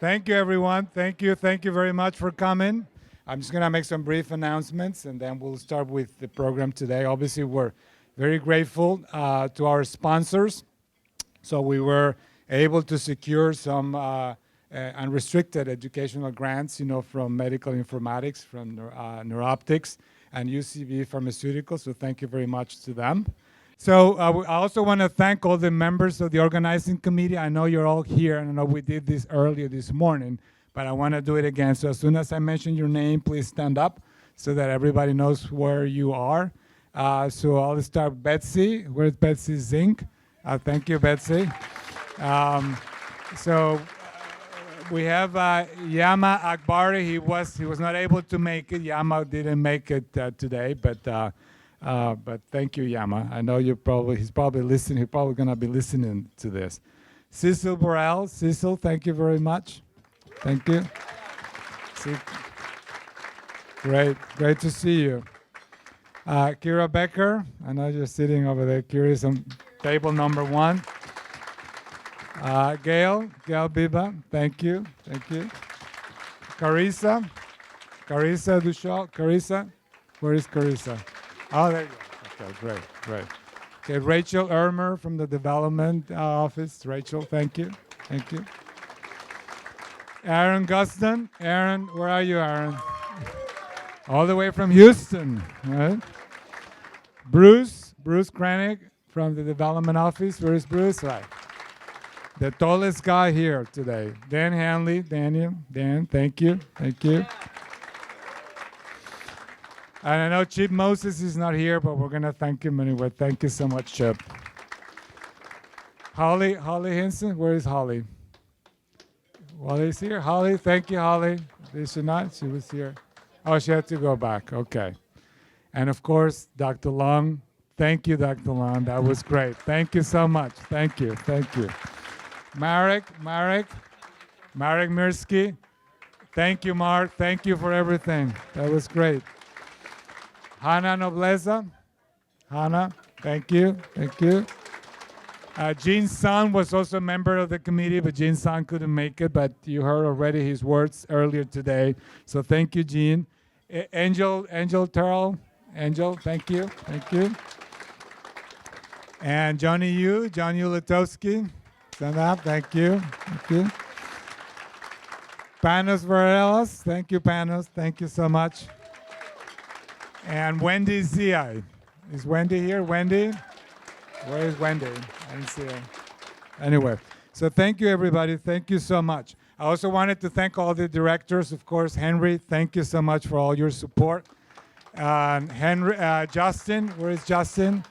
Thank you, everyone. Thank you. Thank you very much for coming. I'm just going to make some brief announcements, and then we'll start with the program today. Obviously, we're very grateful to our sponsors. So we were able to secure some unrestricted educational grants, from medical informatics, from neuroptics, and UCB Pharmaceuticals. So thank you very much to them. So I also want to thank all the members of the organizing committee. I know you're all here, and I know we did this earlier this morning, but I want to do it again. So as soon as I mention your name, please stand up so that everybody knows where you are. So I'll start with Betsy. Where's Betsy Zink? Thank you, Betsy. We have Yama Akbari. He was not able to make it. Yama didn't make it today, but thank you, Yama. I know he's probably listening. He's probably going to be listening to this. Cecil Burrell. Cecil, thank you very much. Thank you. Great to see you. Kira Becker. I know you're sitting over there. Kira is on table number 1. Gail Biba. Thank you. Carissa Dushal. Carissa, where is Carissa? Oh, there you go. Okay, great. Okay, Rachel Ermer from the Development Office. Rachel, thank you. Aaron Guston. Aaron, where are you, Aaron? All the way from Houston, right? Bruce Krennic from the Development Office. Where is Bruce? Right. The tallest guy here today. Dan Hanley. Dan, thank you. And I know Chip Moses is not here, but we're going to thank him anyway. Thank you so much, Chip. Holly Hinson, where is Holly? Holly's here. Holly, thank you, Holly. Is she not? She was here. Oh, she had to go back. Okay. And of course, Dr. Long. Thank you, Dr. Long. That was great. Thank you so much. Thank you. Marek Mirsky. Thank you, Mark. Thank you for everything. That was great. Hannah Nobleza. Hannah, thank you. Jean Sun was also a member of the committee, but Jean Sun couldn't make it, but you heard already his words earlier today. So thank you, Jean. Angel Terrell. Angel, thank you. And John Ulatowski. Stand up, thank you. Panos Varelas. Thank you, Panos. Thank you so much. And Wendy Zi. Is Wendy here? Wendy? Where is Wendy? I didn't see her. Anyway, so thank you, everybody. Thank you so much. I also wanted to thank all the directors. Of course, Henry, thank you so much for all your support. Justin, where is Justin?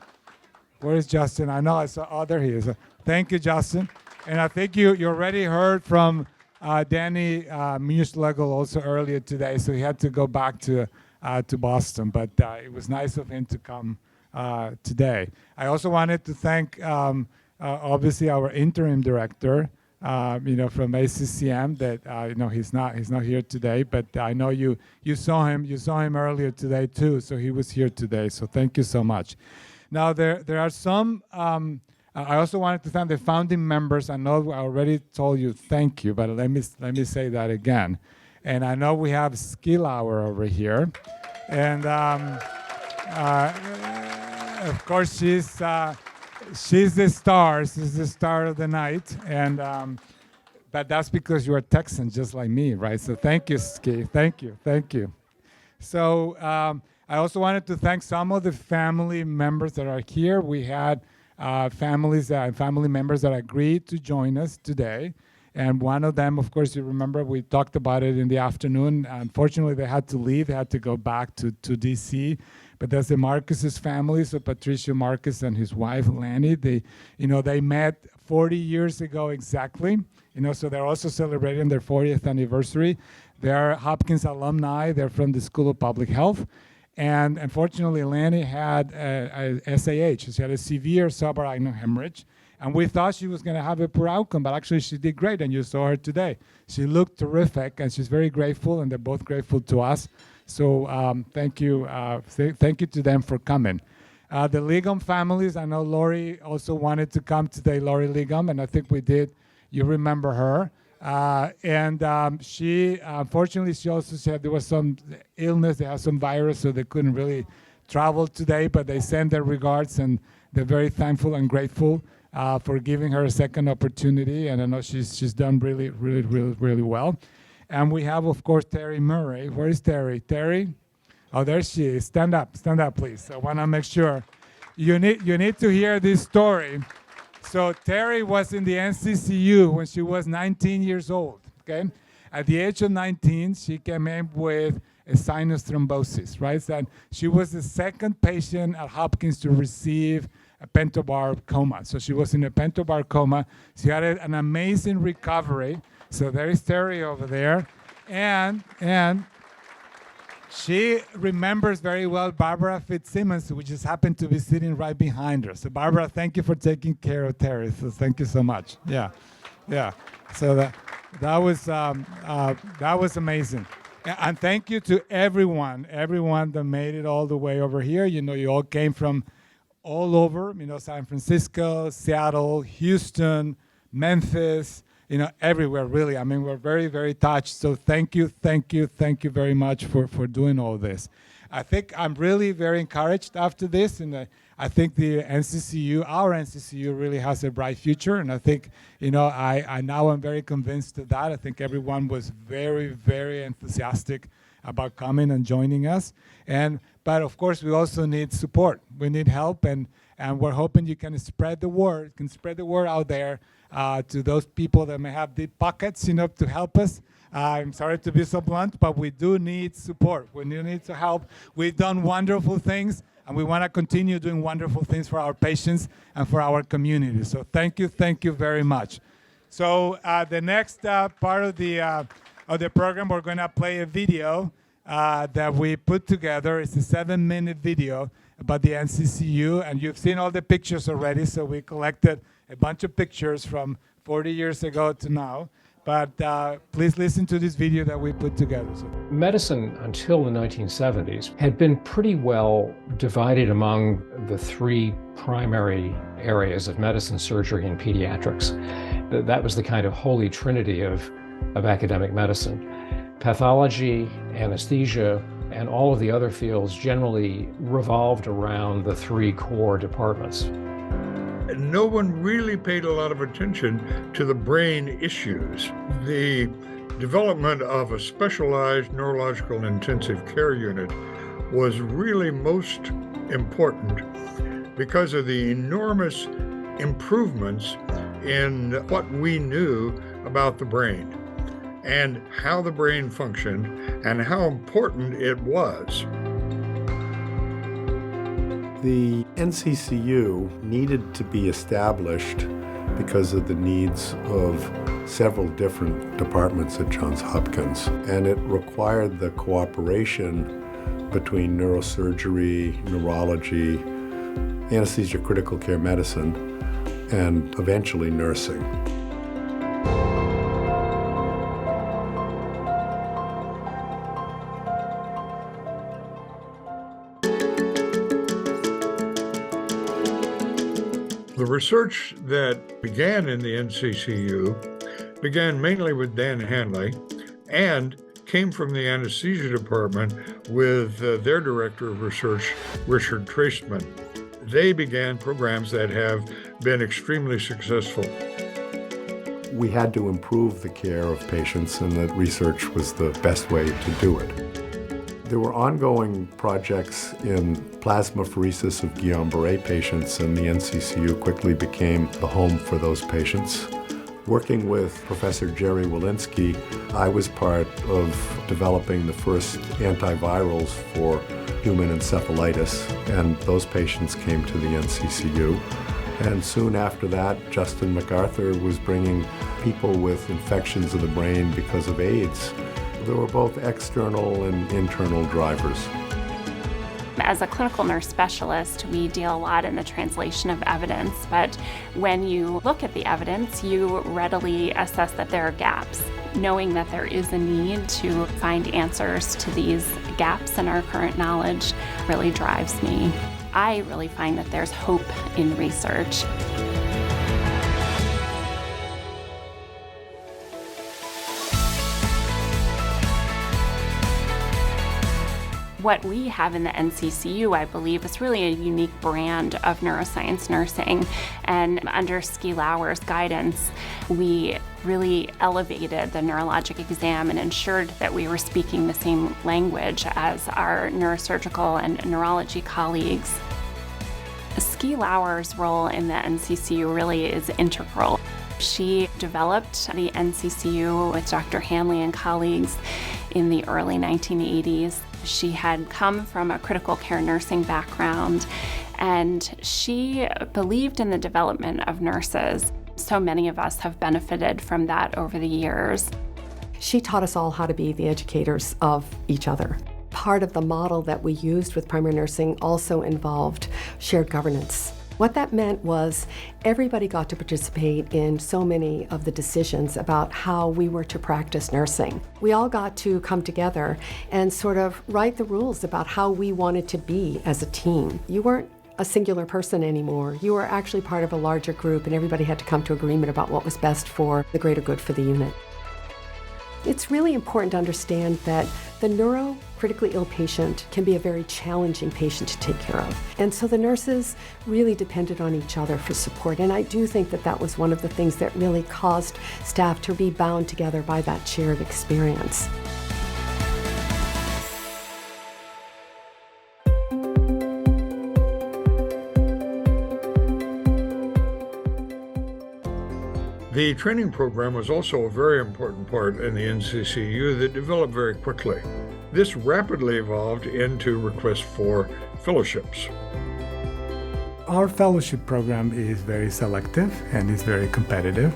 I know I saw, oh, there he is. Thank you, Justin. And I think you already heard from Danny Muschlegel also earlier today, so he had to go back to Boston, but it was nice of him to come today. I also wanted to thank, obviously, our interim director, from ACCM. That he's not here today, but I know you saw him earlier today too. So he was here today. So thank you so much. Now there are some. I also wanted to thank the founding members. I know I already told you thank you, but let me say that again. And I know we have Skill Hour over here. And of course, she's the star. She's the star of the night. And but that's because you're a Texan just like me, right? So thank you, Ski. Thank you. So I also wanted to thank some of the family members that are here. We had family members that agreed to join us today. And one of them, of course, you remember we talked about it in the afternoon. Unfortunately, they had to leave. They had to go back to D.C. But that's the Marcus's family, so Patricio Marcus and his wife, Lanny. They met 40 years ago exactly. So they're also celebrating their 40th anniversary. They're Hopkins alumni. They're from the School of Public Health. And unfortunately, Lanny had a SAH. She had a severe subarachnoid hemorrhage. And we thought she was going to have a poor outcome, but actually she did great, and you saw her today. She looked terrific, and she's very grateful, and they're both grateful to us. So thank you to them for coming. The Ligum families, I know Lori also wanted to come today, Lori Ligum, and I think we did. You remember her. She, unfortunately, she also said there was some illness, they had some virus, so they couldn't really travel today, but they send their regards, and they're very thankful and grateful for giving her a second opportunity, and I know she's done really well. And we have, of course, Terry Murray. Where is Terry? Terry? Oh, there she is. Stand up, please. I want to make sure. You need to hear this story. So Terry was in the NCCU when she was 19 years old, okay? At the age of 19, she came in with a sinus thrombosis, right? So she was the second patient at Hopkins to receive a pentobar coma. So she was in a pentobar coma. She had an amazing recovery. So there is Terry over there. And she remembers very well Barbara Fitzsimmons, who just happened to be sitting right behind her. So Barbara, thank you for taking care of Terry. So thank you so much. Yeah. So that was amazing. And thank you to everyone that made it all the way over here. You know, you all came from all over, you know, San Francisco, Seattle, Houston, Memphis, you know, everywhere, really. I mean, we're very, very touched. So thank you very much for doing all this. I think I'm really very encouraged after this, and I think the NCCU, our NCCU, really has a bright future. And I think, you know, I now am very convinced of that. I think everyone was very, very enthusiastic about coming and joining us. But of course, we also need support. We need help, and we're hoping you can spread the word. Out there to those people that may have deep pockets, you know, to help us. I'm sorry to be so blunt, but we do need support. We do need to help. We've done wonderful things, and we want to continue doing wonderful things for our patients and for our community. So thank you very much. So the next part of the program, we're going to play a video that we put together. It's a 7-minute video about the NCCU, and you've seen all the pictures already. So we collected a bunch of pictures from 40 years ago to now. But please listen to this video that we put together. Medicine until the 1970s had been pretty well divided among the three primary areas of medicine, surgery, and pediatrics. That was the kind of holy trinity of academic medicine. Pathology, anesthesia, and all of the other fields generally revolved around the three core departments. No one really paid a lot of attention to the brain issues. The development of a specialized neurological intensive care unit was really most important because of the enormous improvements in what we knew about the brain and how the brain functioned and how important it was. The NCCU needed to be established because of the needs of several different departments at Johns Hopkins, and it required the cooperation between neurosurgery, neurology, anesthesia, critical care medicine, and eventually nursing. The research that began in the NCCU began mainly with Dan Hanley and came from the anesthesia department with their director of research, Richard Traceman. They began programs that have been extremely successful. We had to improve the care of patients, and that research was the best way to do it. There were ongoing projects in plasmapheresis of Guillain-Barré patients, and the NCCU quickly became the home for those patients. Working with Professor Jerry Walensky, I was part of developing the first antivirals for human encephalitis, and those patients came to the NCCU. And soon after that, Justin MacArthur was bringing people with infections of the brain because of AIDS. There were both external and internal drivers. As a clinical nurse specialist, we deal a lot in the translation of evidence, but when you look at the evidence, you readily assess that there are gaps. Knowing that there is a need to find answers to these gaps in our current knowledge really drives me. I really find that there's hope in research. What we have in the NCCU, I believe, is really a unique brand of neuroscience nursing. And under Ski Lauer's guidance, we really elevated the neurologic exam and ensured that we were speaking the same language as our neurosurgical and neurology colleagues. Ski Lauer's role in the NCCU really is integral. She developed the NCCU with Dr. Hanley and colleagues in the early 1980s. She had come from a critical care nursing background, and she believed in the development of nurses. So many of us have benefited from that over the years. She taught us all how to be the educators of each other. Part of the model that we used with primary nursing also involved shared governance. What that meant was everybody got to participate in so many of the decisions about how we were to practice nursing. We all got to come together and sort of write the rules about how we wanted to be as a team. You weren't a singular person anymore. You were actually part of a larger group, and everybody had to come to agreement about what was best for the greater good for the unit. It's really important to understand that the neurocritically ill patient can be a very challenging patient to take care of. And so the nurses really depended on each other for support. And I do think that that was one of the things that really caused staff to be bound together by that shared experience. The training program was also a very important part in the NCCU that developed very quickly. This rapidly evolved into requests for fellowships. Our fellowship program is very selective and is very competitive,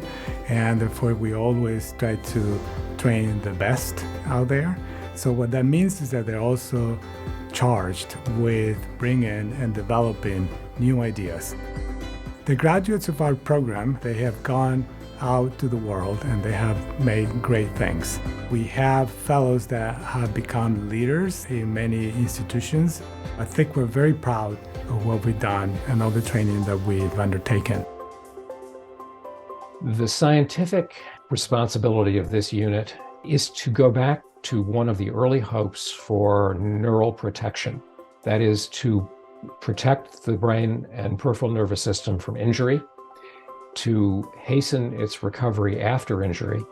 and therefore we always try to train the best out there. So what that means is that they're also charged with bringing and developing new ideas. The graduates of our program, they have gone out to the world and they have made great things. We have fellows that have become leaders in many institutions. I think we're very proud of what we've done and all the training that we've undertaken. The scientific responsibility of this unit is to go back to one of the early hopes for neural protection. That is to protect the brain and peripheral nervous system from injury, to hasten its recovery after injury,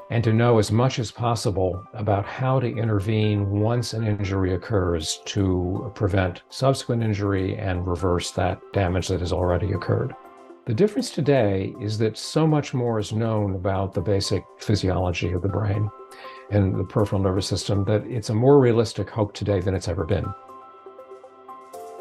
and to know as much as possible about how to intervene once an injury occurs to prevent subsequent injury and reverse that damage that has already occurred. The difference today is that so much more is known about the basic physiology of the brain and the peripheral nervous system that it's a more realistic hope today than it's ever been.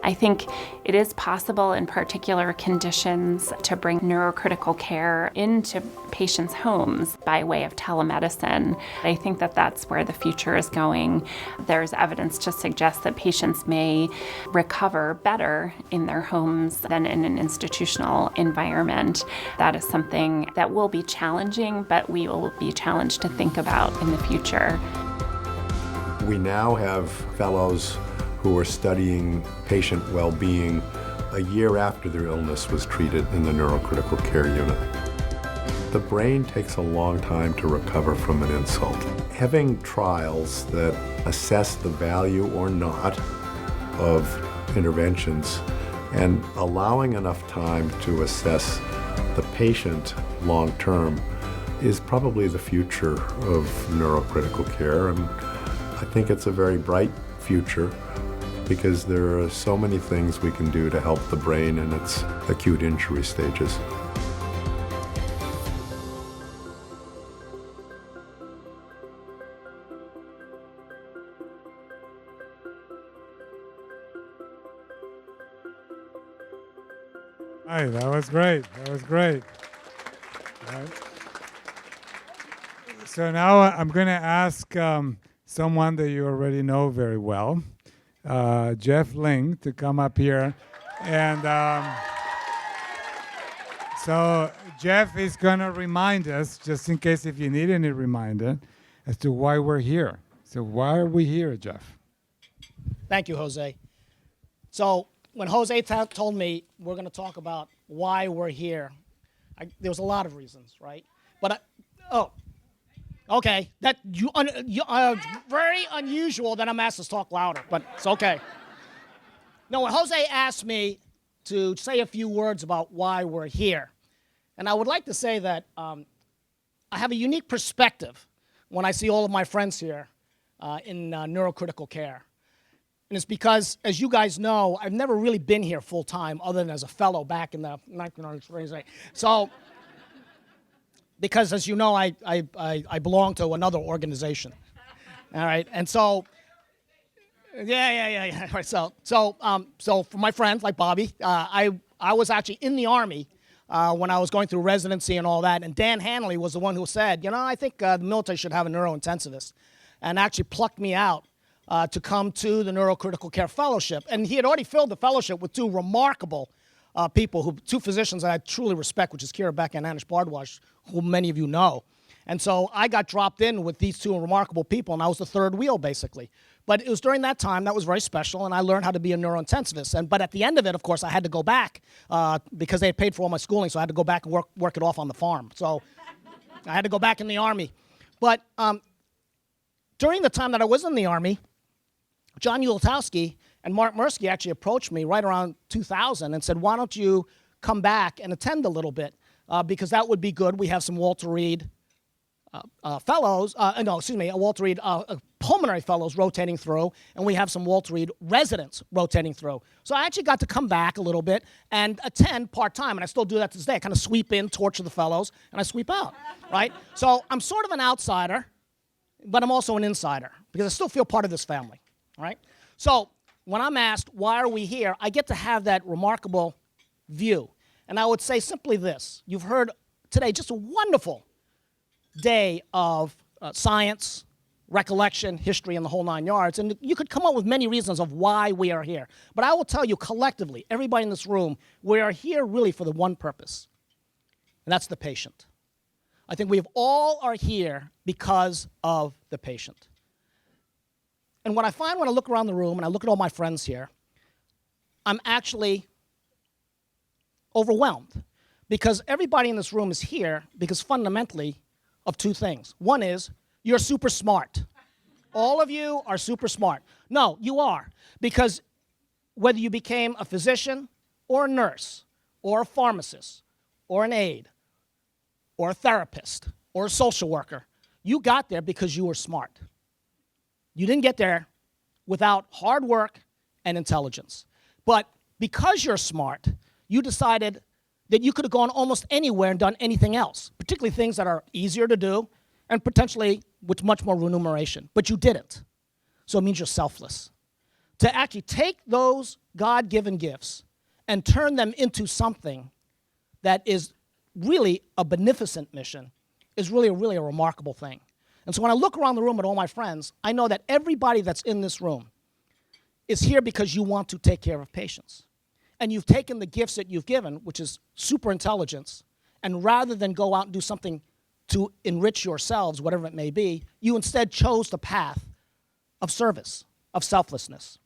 I think it is possible in particular conditions to bring neurocritical care into patients' homes by way of telemedicine. I think that that's where the future is going. There's evidence to suggest that patients may recover better in their homes than in an institutional environment. That is something that will be challenging, but we will be challenged to think about in the future. We now have fellows who are studying patient well-being a year after their illness was treated in the neurocritical care unit. The brain takes a long time to recover from an insult. Having trials that assess the value or not of interventions and allowing enough time to assess the patient long-term is probably the future of neurocritical care, and I think it's a very bright future because there are so many things we can do to help the brain in its acute injury stages. Hi, that was great. That was great. All right. So now I'm going to ask someone that you already know very well, Jeff Ling, to come up here. And so Jeff is going to remind us, just in case if you need any reminder, as to why we're here. So why are we here, Jeff? Thank you, Jose. So when Jose told me we're going to talk about why we're here, there was a lot of reasons, right? But Okay, that you very unusual that I'm asked to talk louder, but it's okay. No, when Jose asked me to say a few words about why we're here, and I would like to say that I have a unique perspective when I see all of my friends here in neurocritical care. And it's because, as you guys know, I've never really been here full time other than as a fellow back in the 1930s. So, because as you know, I belong to another organization. All right, and so, yeah. All right, so for my friends like Bobby, I was actually in the Army when I was going through residency and all that, and Dan Hanley was the one who said, I think the military should have a neurointensivist, and actually plucked me out to come to the Neurocritical Care Fellowship. And he had already filled the fellowship with two remarkable people, two physicians that I truly respect, which is Kira Beck and Anish Bhardwaj, who many of you know. And so I got dropped in with these two remarkable people, and I was the third wheel, basically. But it was during that time that was very special, and I learned how to be a neurointensivist. But at the end of it, of course, I had to go back because they had paid for all my schooling, so I had to go back and work it off on the farm. So I had to go back in the Army. But during the time that I was in the Army, John Ulatowski and Mark Mirsky actually approached me right around 2000 and said, why don't you come back and attend a little bit, because that would be good. We have some Walter Reed fellows, Walter Reed pulmonary fellows rotating through, and we have some Walter Reed residents rotating through. So I actually got to come back a little bit and attend part-time, and I still do that to this day. I kind of sweep in, torture the fellows, and I sweep out, right? So I'm sort of an outsider, but I'm also an insider, because I still feel part of this family. Right? So when I'm asked, why are we here, I get to have that remarkable view. And I would say simply this. You've heard today just a wonderful day of science, recollection, history, and the whole 9 yards. And you could come up with many reasons of why we are here. But I will tell you collectively, everybody in this room, we are here really for the one purpose, and that's the patient. I think we all are here because of the patient. And what I find when I look around the room and I look at all my friends here, I'm actually overwhelmed, because everybody in this room is here because fundamentally of two things. One is you're super smart. All of you are super smart. No, you are, because whether you became a physician or a nurse or a pharmacist or an aide or a therapist or a social worker, you got there because you were smart. You didn't get there without hard work and intelligence. But because you're smart, you decided that you could have gone almost anywhere and done anything else, particularly things that are easier to do and potentially with much more remuneration. But you didn't. So it means you're selfless. To actually take those God-given gifts and turn them into something that is really a beneficent mission is really a remarkable thing. And so when I look around the room at all my friends, I know that everybody that's in this room is here because you want to take care of patients. And you've taken the gifts that you've given, which is super intelligence, and rather than go out and do something to enrich yourselves, whatever it may be, you instead chose the path of service, of selflessness.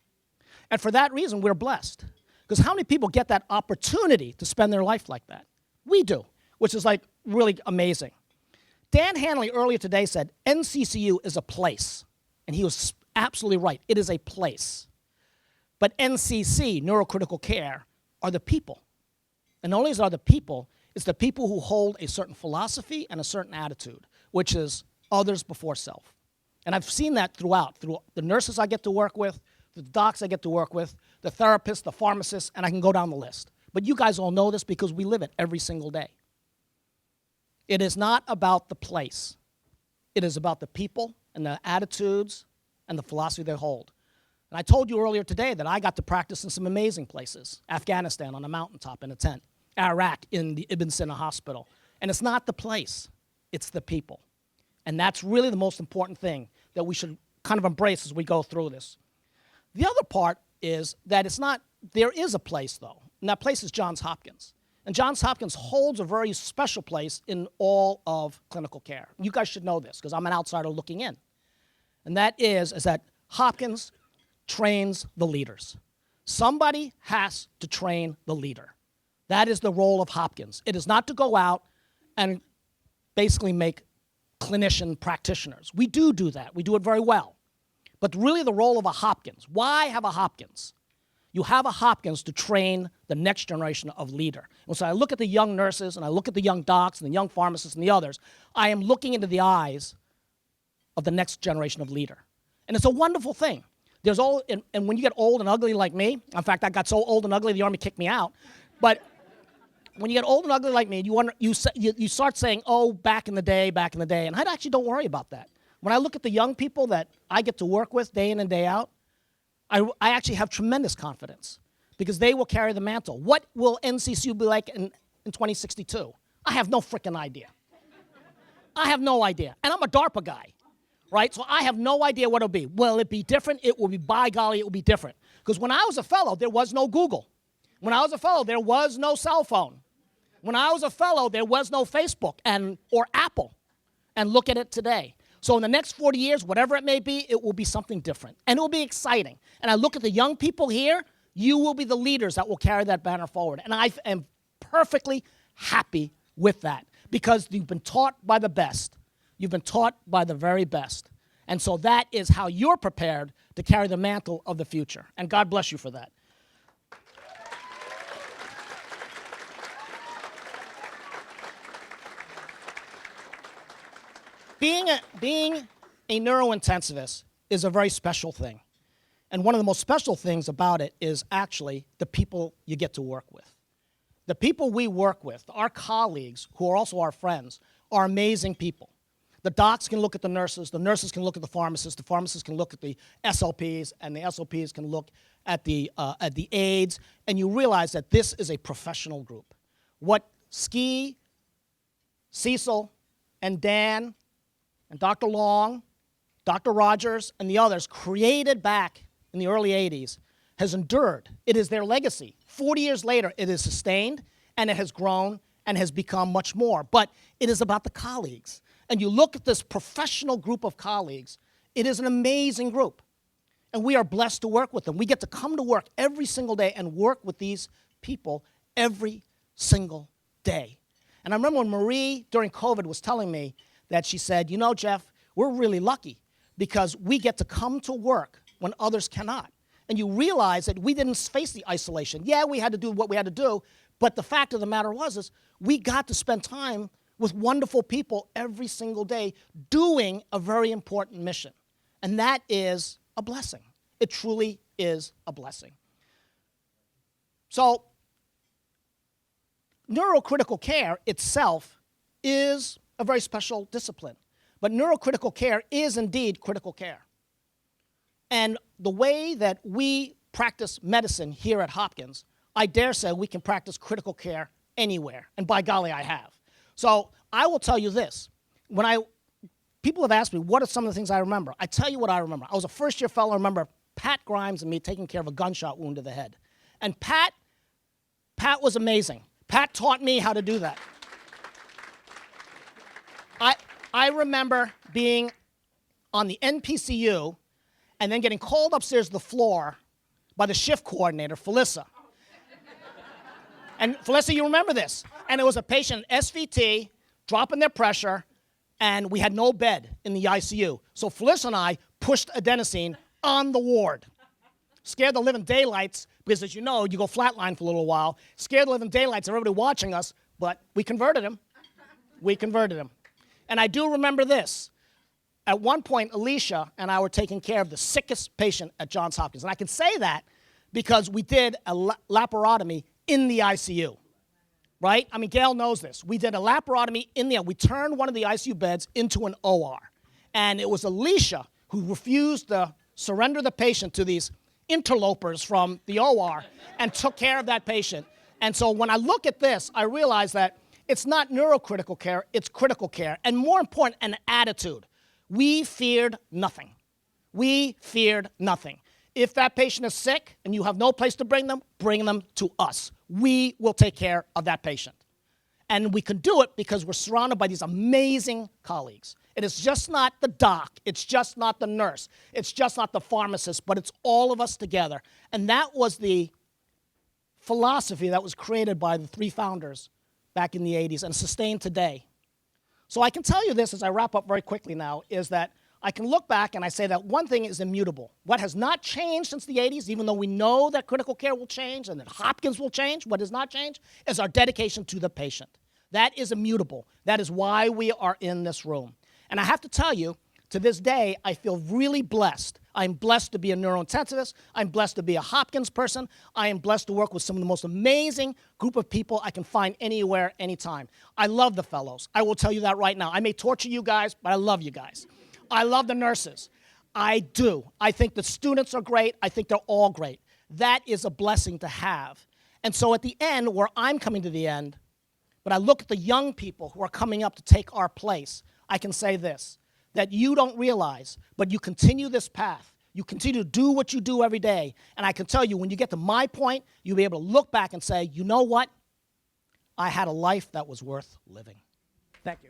And for that reason, we're blessed. Because how many people get that opportunity to spend their life like that? We do, which is like really amazing. Dan Hanley earlier today said NCCU is a place, and he was absolutely right. It is a place. But NCC, neurocritical care, are the people. And not only are the people, it's the people who hold a certain philosophy and a certain attitude, which is others before self. And I've seen that through the nurses I get to work with, the docs I get to work with, the therapists, the pharmacists, and I can go down the list. But you guys all know this because we live it every single day. It is not about the place. It is about the people and the attitudes and the philosophy they hold. And I told you earlier today that I got to practice in some amazing places. Afghanistan on a mountaintop in a tent. Iraq in the Ibn Sina hospital. And it's not the place, it's the people. And that's really the most important thing that we should kind of embrace as we go through this. The other part is that there is a place though, and that place is Johns Hopkins. And Johns Hopkins holds a very special place in all of clinical care. You guys should know this because I'm an outsider looking in. And that is that Hopkins trains the leaders. Somebody has to train the leader. That is the role of Hopkins. It is not to go out and basically make clinician practitioners. We do that. We do it very well. But really the role of a Hopkins, why have a Hopkins? You have a Hopkins to train the next generation of leader. And so I look at the young nurses, and I look at the young docs, and the young pharmacists, and the others. I am looking into the eyes of the next generation of leader. And it's a wonderful thing. And when you get old and ugly like me, in fact, I got so old and ugly, the Army kicked me out. But when you get old and ugly like me, you start saying, oh, back in the day. And I actually don't worry about that. When I look at the young people that I get to work with day in and day out, I actually have tremendous confidence because they will carry the mantle. What will NCCU be like in 2062? I have no freaking idea. I have no idea. And I'm a DARPA guy, right? So I have no idea what it'll be. Will it be different? It will be, by golly, it will be different. Because when I was a fellow, there was no Google. When I was a fellow, there was no cell phone. When I was a fellow, there was no Facebook or Apple. And look at it today. So in the next 40 years, whatever it may be, it will be something different. And it will be exciting. And I look at the young people here, you will be the leaders that will carry that banner forward. And I am perfectly happy with that because you've been taught by the best. You've been taught by the very best. And so that is how you're prepared to carry the mantle of the future. And God bless you for that. Being a neurointensivist is a very special thing. And one of the most special things about it is actually the people you get to work with. The people we work with, our colleagues, who are also our friends, are amazing people. The docs can look at the nurses can look at the pharmacists can look at the SLPs, and the SLPs can look at the aides, and you realize that this is a professional group. What Ski, Cecil, and Dan, and Dr. Long, Dr. Rogers, and the others created back in the early 80s has endured. It is their legacy. 40 years later, it is sustained, and it has grown, and has become much more. But it is about the colleagues. And you look at this professional group of colleagues, it is an amazing group. And we are blessed to work with them. We get to come to work every single day and work with these people every single day. And I remember when Marie, during COVID, was telling me that she said, you know, Jeff, we're really lucky because we get to come to work when others cannot. And you realize that we didn't face the isolation. Yeah, we had to do what we had to do, but the fact of the matter is we got to spend time with wonderful people every single day doing a very important mission. And that is a blessing. It truly is a blessing. So, neurocritical care itself is a very special discipline. But neurocritical care is indeed critical care. And the way that we practice medicine here at Hopkins, I dare say we can practice critical care anywhere. And by golly, I have. So I will tell you this. People have asked me, what are some of the things I remember? I tell you what I remember. I was a first-year fellow. I remember Pat Grimes and me taking care of a gunshot wound to the head. And Pat was amazing. Pat taught me how to do that. I remember being on the NCCU and then getting called upstairs to the floor by the shift coordinator, Felissa. And Felissa, you remember this. And it was a patient, SVT, dropping their pressure, and we had no bed in the ICU. So Felissa and I pushed adenosine on the ward. Scared the living daylights, because as you know, you go flatline for a little while. Scared the living daylights, everybody watching us, but we converted him. We converted him. And I do remember this. At one point, Alicia and I were taking care of the sickest patient at Johns Hopkins. And I can say that because we did a laparotomy in the ICU, right? I mean, Gail knows this. We did a laparotomy in the, we turned one of the ICU beds into an OR. And it was Alicia who refused to surrender the patient to these interlopers from the OR and took care of that patient. And so when I look at this, I realize that it's not neurocritical care, it's critical care. And more important, an attitude. We feared nothing. We feared nothing. If that patient is sick and you have no place to bring them to us. We will take care of that patient. And we can do it because we're surrounded by these amazing colleagues. It is just not the doc, it's just not the nurse, it's just not the pharmacist, but it's all of us together. And that was the philosophy that was created by the three founders back in the 80s and sustained today. So I can tell you this as I wrap up very quickly now, is that I can look back and I say that one thing is immutable. What has not changed since the 80s, even though we know that critical care will change and that Hopkins will change, what has not changed is our dedication to the patient. That is immutable. That is why we are in this room. And I have to tell you, to this day, I feel really blessed. I'm blessed to be a neurointensivist. I'm blessed to be a Hopkins person. I am blessed to work with some of the most amazing group of people I can find anywhere, anytime. I love the fellows. I will tell you that right now. I may torture you guys, but I love you guys. I love the nurses. I do. I think the students are great. I think they're all great. That is a blessing to have. And so at the end, where I'm coming to the end, but I look at the young people who are coming up to take our place, I can say this, that you don't realize, but you continue this path. You continue to do what you do every day. And I can tell you, when you get to my point, you'll be able to look back and say, you know what? I had a life that was worth living. Thank you.